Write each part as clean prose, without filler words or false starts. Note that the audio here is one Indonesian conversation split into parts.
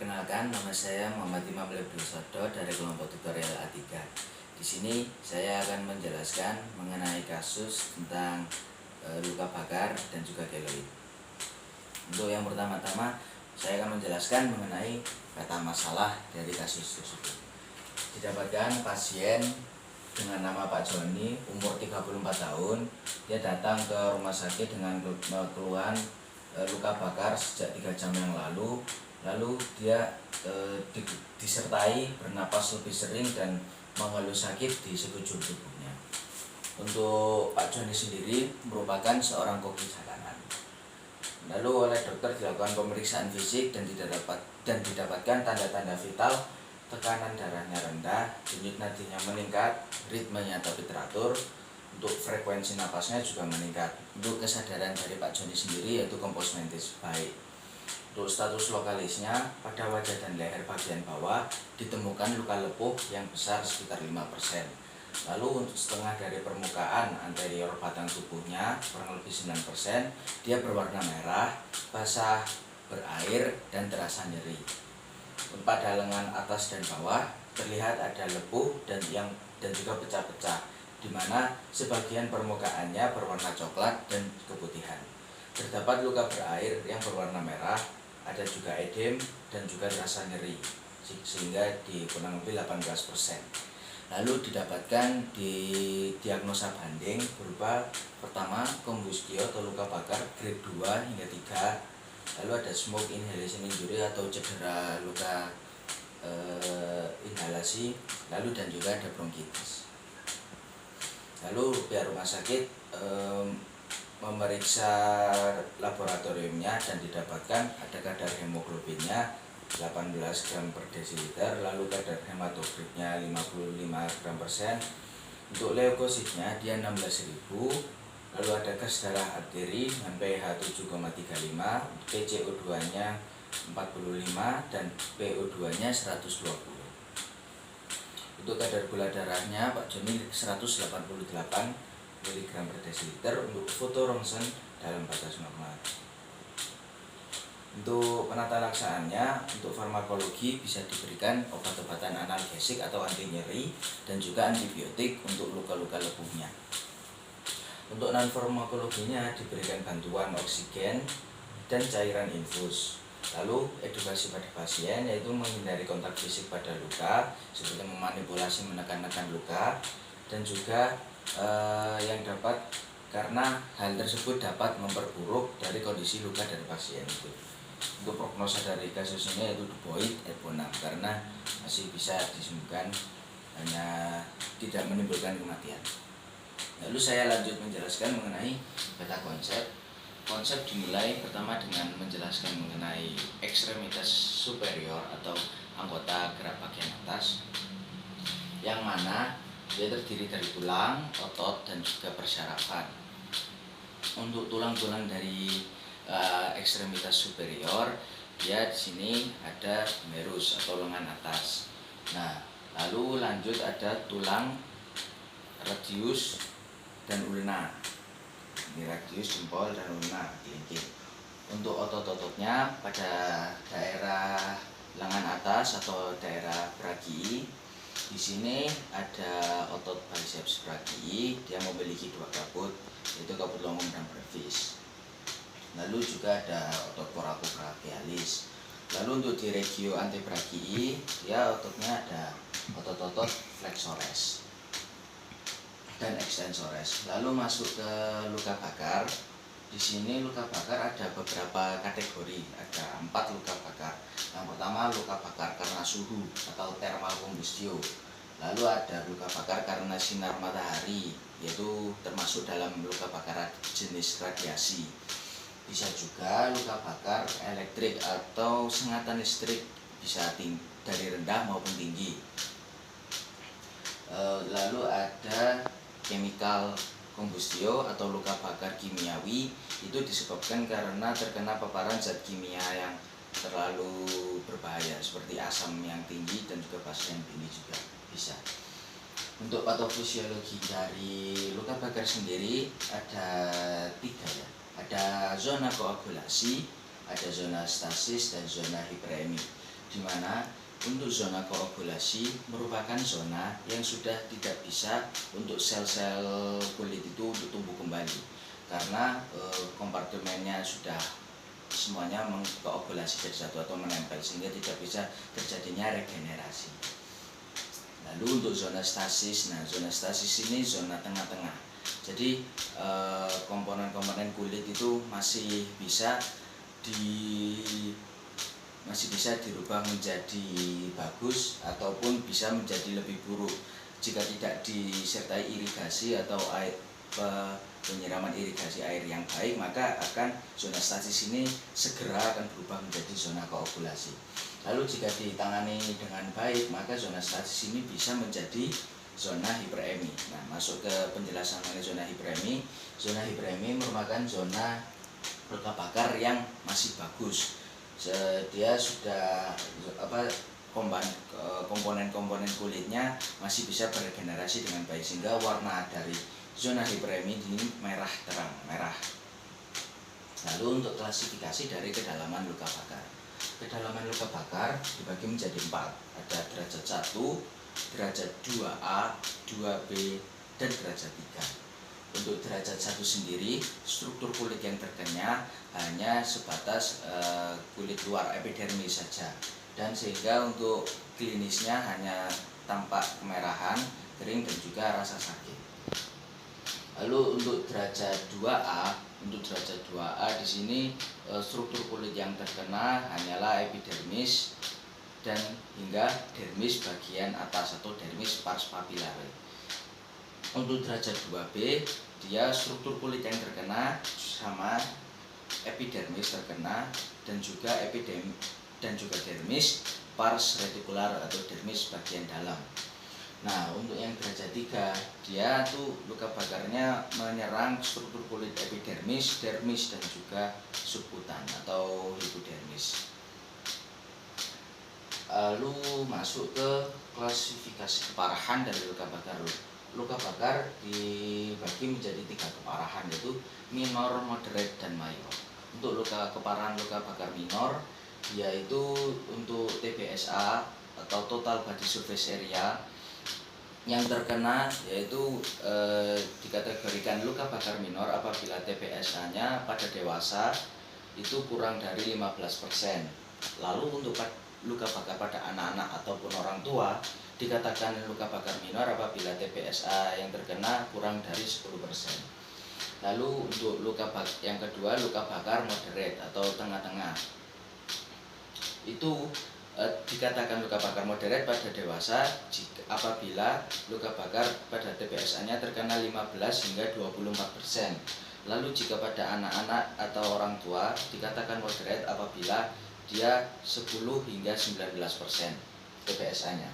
Perkenalkan, nama saya Muhammad Imam Lebrusodo dari kelompok tutorial A3. Di sini saya akan menjelaskan mengenai kasus tentang luka bakar dan juga keloid. Untuk yang pertama-tama, saya akan menjelaskan mengenai kata masalah dari kasus tersebut. Didapatkan pasien dengan nama Pak Joni, umur 34 tahun. Dia datang ke rumah sakit dengan keluhan luka bakar sejak 3 jam yang lalu. Lalu dia disertai bernapas lebih sering dan mengeluh sakit di sekujur tubuhnya. Untuk Pak Joni sendiri merupakan seorang koki jalanan. Lalu oleh dokter dilakukan pemeriksaan fisik dan didapatkan tanda-tanda vital. Tekanan darahnya rendah, denyut nadinya meningkat, ritmenya tapi teratur. Untuk frekuensi napasnya juga meningkat. Untuk kesadaran dari Pak Joni sendiri yaitu kompos mentis baik. Untuk status lokalisnya, pada wajah dan leher bagian bawah ditemukan luka lepuh yang besar sekitar 5%. Lalu untuk setengah dari permukaan anterior batang tubuhnya kurang lebih 9%, dia berwarna merah, basah, berair, dan terasa nyeri. Pada lengan atas dan bawah terlihat ada lepuh dan juga pecah-pecah, di mana sebagian permukaannya berwarna coklat dan keputihan. Terdapat luka berair yang berwarna merah, ada juga edem dan juga rasa nyeri, sehingga di kurang lebih 18%. Lalu didapatkan di diagnosa banding berupa pertama kombustio atau luka bakar grade 2 hingga 3. Lalu ada smoke inhalation injury atau cedera luka inhalasi, lalu dan juga ada bronkitis. Lalu pihak rumah sakit memeriksa laboratoriumnya dan didapatkan ada kadar hemoglobinnya 18 gram per desiliter, lalu kadar hematokritnya 55 gram persen. Untuk leukositnya dia 16.000, lalu ada gas darah arteri dengan pH 7,35, PCO2 nya 45 dan PO2 nya 120. Untuk kadar gula darahnya Pak Joni 188 mg per desiliter. Untuk foto ronsen dalam batas normal. Untuk penata laksanaannya, untuk farmakologi bisa diberikan obat-obatan analgesik atau anti nyeri dan juga antibiotik untuk luka-luka lepuhnya. Untuk non farmakologinya diberikan bantuan oksigen dan cairan infus. Lalu edukasi pada pasien yaitu menghindari kontak fisik pada luka seperti memanipulasi menekan-nekan luka, dan juga yang dapat karena hal tersebut dapat memperburuk dari kondisi luka dari pasien itu. Untuk prognosa dari kasus ini yaitu duboid eponam karena masih bisa disembuhkan, hanya tidak menimbulkan kematian. Lalu saya lanjut menjelaskan mengenai beta konsep. Konsep dimulai pertama dengan menjelaskan mengenai ekstremitas superior atau anggota gerak bagian atas, yang mana dia terdiri dari tulang, otot, dan juga persyarafan. Untuk tulang-tulang dari ekstremitas superior, dia di sini ada humerus atau lengan atas. Nah, lalu lanjut ada tulang radius dan ulna. Ini radius, jempol, dan ulna kelingking. Untuk otot-ototnya pada daerah lengan atas atau daerah brachii. Di sini ada otot biceps brachii, dia memiliki 2 kabut, yaitu kabut longum dan brevis. Lalu juga ada otot coracobrachialis. Lalu untuk di regio antebrachii, dia ototnya ada otot-otot flexores dan extensores. Lalu masuk ke luka bakar. Di sini luka bakar ada beberapa kategori, ada 4 luka bakar. Yang pertama luka bakar karena suhu atau thermal combustio. Lalu ada luka bakar karena sinar matahari, yaitu termasuk dalam luka bakar jenis radiasi. Bisa juga luka bakar elektrik atau sengatan listrik, bisa dari rendah maupun tinggi. Lalu ada chemical combustio atau luka bakar kimiawi, itu disebabkan karena terkena paparan zat kimia yang terlalu berbahaya seperti asam yang tinggi dan juga basa yang tinggi juga bisa. Untuk patofisiologi dari luka bakar sendiri ada 3 ya. Ada zona koagulasi, ada zona stasis, dan zona hiperemi. di mana untuk zona koagulasi merupakan zona yang sudah tidak bisa untuk sel-sel kulit itu untuk tumbuh kembali karena kompartemennya sudah semuanya mengkoagulasi jadi satu atau menempel sehingga tidak bisa terjadinya regenerasi. Lalu untuk zona stasis, nah zona stasis ini zona tengah-tengah. Jadi komponen-komponen kulit itu masih bisa dirubah menjadi bagus ataupun bisa menjadi lebih buruk jika tidak disertai irigasi atau penyiraman irigasi air yang baik, maka akan zona stasis ini segera akan berubah menjadi zona koagulasi. Lalu jika ditangani dengan baik, maka zona stasis ini bisa menjadi zona hiperemi. Nah, masuk ke penjelasan mengenai zona hiperemi. Zona hiperemi merupakan zona luka bakar yang masih bagus. Dia sudah komponen-komponen kulitnya masih bisa beregenerasi dengan baik sehingga warna dari zona hiperemi ini merah terang, merah. Lalu untuk klasifikasi dari kedalaman luka bakar. Kedalaman luka bakar dibagi menjadi 4. Ada derajat 1, derajat 2A, 2B, dan derajat 3. Untuk derajat 1 sendiri, struktur kulit yang terkena hanya sebatas kulit luar epidermis saja, dan sehingga untuk klinisnya hanya tampak kemerahan, kering, dan juga rasa sakit. Lalu untuk derajat 2A, di sini struktur kulit yang terkena hanyalah epidermis dan hingga dermis bagian atas atau dermis pars papillare. Untuk derajat 2B, dia struktur kulit yang terkena sama epidermis terkena dan juga dermis pars reticular atau dermis bagian dalam. Nah, untuk yang derajat 3, dia tuh luka bakarnya menyerang struktur kulit epidermis, dermis, dan juga subkutan atau hipodermis. Lalu masuk ke klasifikasi keparahan dari luka bakar. Luka bakar dibagi menjadi 3 keparahan, yaitu minor, moderate, dan mayor. Untuk keparahan luka bakar minor, yaitu untuk TBSA atau total body surface area yang terkena, yaitu dikategorikan luka bakar minor apabila TBSA-nya pada dewasa itu kurang dari 15%. Lalu untuk luka bakar pada anak-anak ataupun orang tua dikatakan luka bakar minor apabila TBSA yang terkena kurang dari 10%. Lalu untuk yang kedua, luka bakar moderate atau tengah-tengah. Itu dikatakan luka bakar moderate pada dewasa apabila luka bakar pada TBSA-nya terkena 15 hingga 24%. Lalu jika pada anak-anak atau orang tua dikatakan moderate apabila dia 10 hingga 19% TBSA-nya.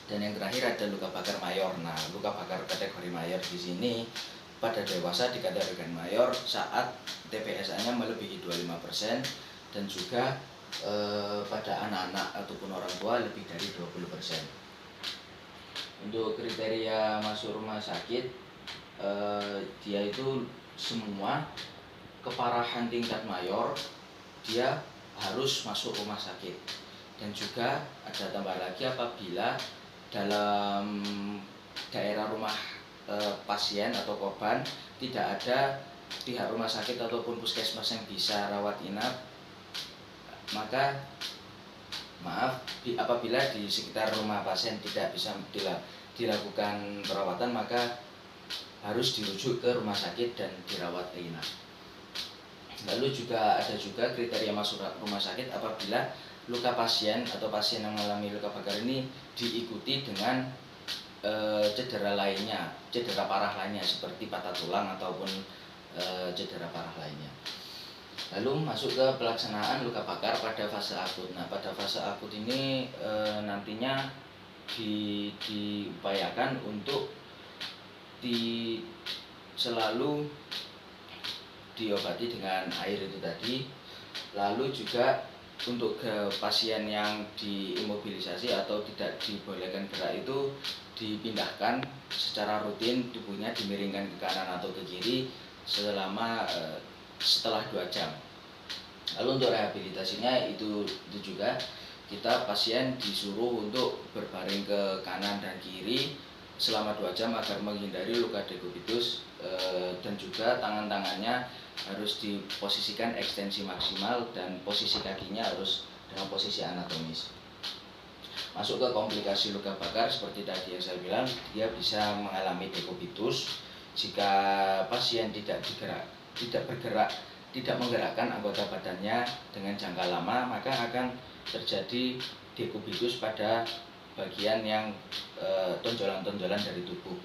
Dan yang terakhir ada luka bakar mayor. Nah, luka bakar kategori mayor di sini pada dewasa dikategorikan mayor saat TBSA-nya melebihi 25% dan juga pada anak-anak ataupun orang tua lebih dari 20%. Untuk kriteria masuk rumah sakit, dia itu semua keparahan tingkat mayor dia harus masuk rumah sakit. Dan juga ada tambah lagi apabila dalam daerah rumah pasien atau korban tidak ada pihak rumah sakit ataupun puskesmas yang bisa rawat inap, maka apabila di sekitar rumah pasien tidak bisa dilakukan perawatan, maka harus dirujuk ke rumah sakit dan dirawat inap. Lalu ada juga kriteria masuk rumah sakit apabila luka pasien atau pasien yang mengalami luka bakar ini diikuti dengan cedera parah lainnya seperti patah tulang ataupun cedera parah lainnya. Lalu masuk ke pelaksanaan luka bakar pada fase akut. Nah, pada fase akut ini nantinya diupayakan untuk selalu diobati dengan air itu tadi. Lalu juga untuk ke pasien yang diimobilisasi atau tidak dibolehkan gerak itu dipindahkan secara rutin, tubuhnya dimiringkan ke kanan atau ke kiri setelah 2 jam. Lalu untuk rehabilitasinya itu juga kita pasien disuruh untuk berbaring ke kanan dan kiri selama 2 jam agar menghindari luka dekubitus, dan juga tangan-tangannya harus diposisikan ekstensi maksimal dan posisi kakinya harus dengan posisi anatomis. Masuk ke komplikasi luka bakar seperti tadi yang saya bilang, dia bisa mengalami dekubitus jika pasien tidak bergerak, tidak menggerakkan anggota badannya dengan jangka lama, maka akan terjadi dekubitus pada bagian yang tonjolan-tonjolan dari tubuh.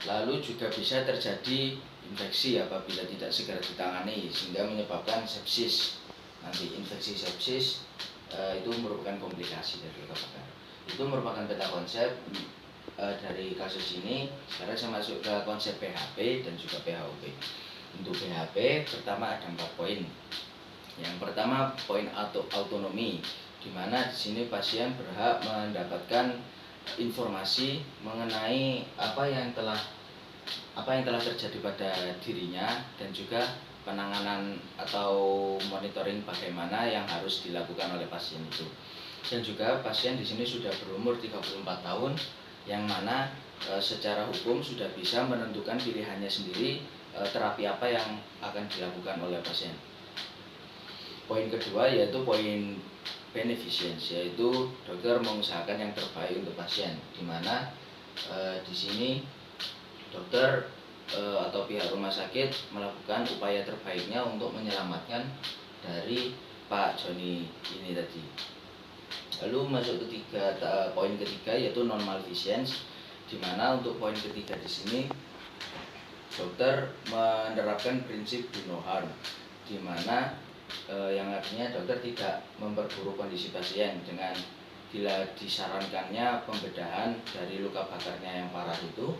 Lalu juga bisa terjadi infeksi apabila tidak segera ditangani sehingga menyebabkan sepsis. Nanti infeksi sepsis itu merupakan komplikasi dari luka bakar. Itu merupakan peta konsep dari kasus ini. Sekarang saya masuk ke konsep PHP dan juga PHOP. Untuk PHP pertama ada 4 poin. Yang pertama poin autonomi, di mana di sini pasien berhak mendapatkan informasi mengenai apa yang telah terjadi pada dirinya dan juga penanganan atau monitoring bagaimana yang harus dilakukan oleh pasien itu. Dan juga pasien di sini sudah berumur 34 tahun, yang mana secara hukum sudah bisa menentukan pilihannya sendiri terapi apa yang akan dilakukan oleh pasien. Poin kedua yaitu poin beneficence, yaitu dokter mengusahakan yang terbaik untuk pasien, di mana di sini dokter atau pihak rumah sakit melakukan upaya terbaiknya untuk menyelamatkan dari Pak Joni ini tadi. Lalu masuk poin ketiga yaitu non malfeasance, di mana untuk poin ketiga di sini dokter menerapkan prinsip do no harm, di mana yang artinya dokter tidak memperburuk kondisi pasien dengan bila disarankannya pembedahan dari luka bakarnya yang parah itu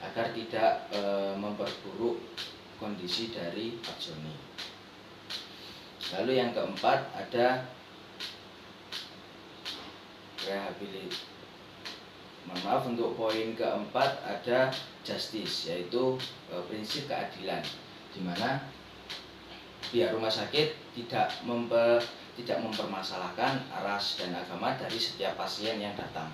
agar tidak memperburuk kondisi dari Pak Joni. Lalu yang keempat ada untuk poin keempat ada justice, yaitu prinsip keadilan, di mana pihak rumah sakit tidak mempermasalahkan ras dan agama dari setiap pasien yang datang.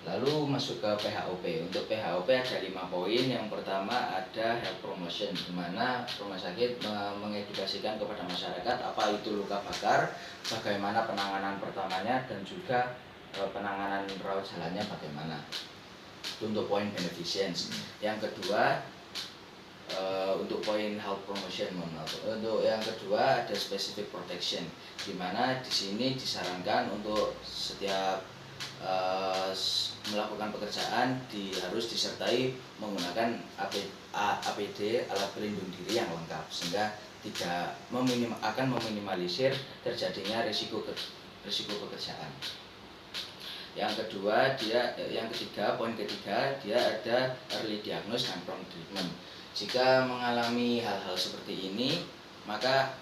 Lalu masuk ke PHOP. Untuk PHOP ada 5 poin. Yang pertama ada health promotion, di mana rumah sakit mengedukasikan kepada masyarakat apa itu luka bakar, bagaimana penanganan pertamanya, dan juga penanganan rawat jalannya bagaimana. Itu untuk poin beneficence. Yang kedua untuk poin health promotion, untuk yang kedua ada specific protection, di mana di sini disarankan untuk setiap melakukan pekerjaan harus disertai menggunakan APD, alat pelindung diri yang lengkap, sehingga tidak akan meminimalisir terjadinya risiko pekerjaan. Yang ketiga, poin ketiga, dia ada early diagnosis dan prompt treatment. Jika mengalami hal-hal seperti ini, maka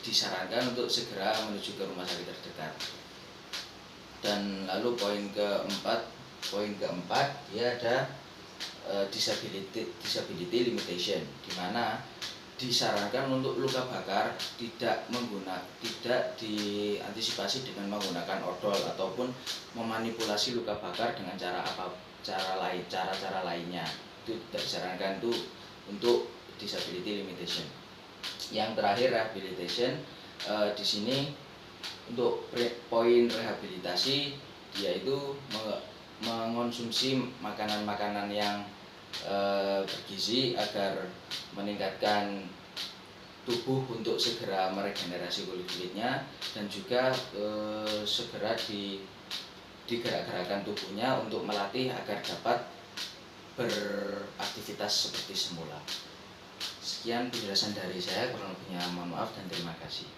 disarankan untuk segera menuju ke rumah sakit terdekat. Dan lalu poin keempat dia ada disability limitation, di mana disarankan untuk luka bakar tidak diantisipasi dengan menggunakan odol ataupun memanipulasi luka bakar dengan cara lainnya. Itu tidak disarankan untuk disability limitation. Yang terakhir rehabilitation, di sini untuk poin rehabilitasi yaitu mengonsumsi makanan-makanan yang bergizi agar meningkatkan tubuh untuk segera meregenerasi kulit-kulitnya, dan juga segera digerak-gerakkan tubuhnya untuk melatih agar dapat beraktivitas seperti semula. Sekian penjelasan dari saya, kurang lebihnya mohon maaf dan terima kasih.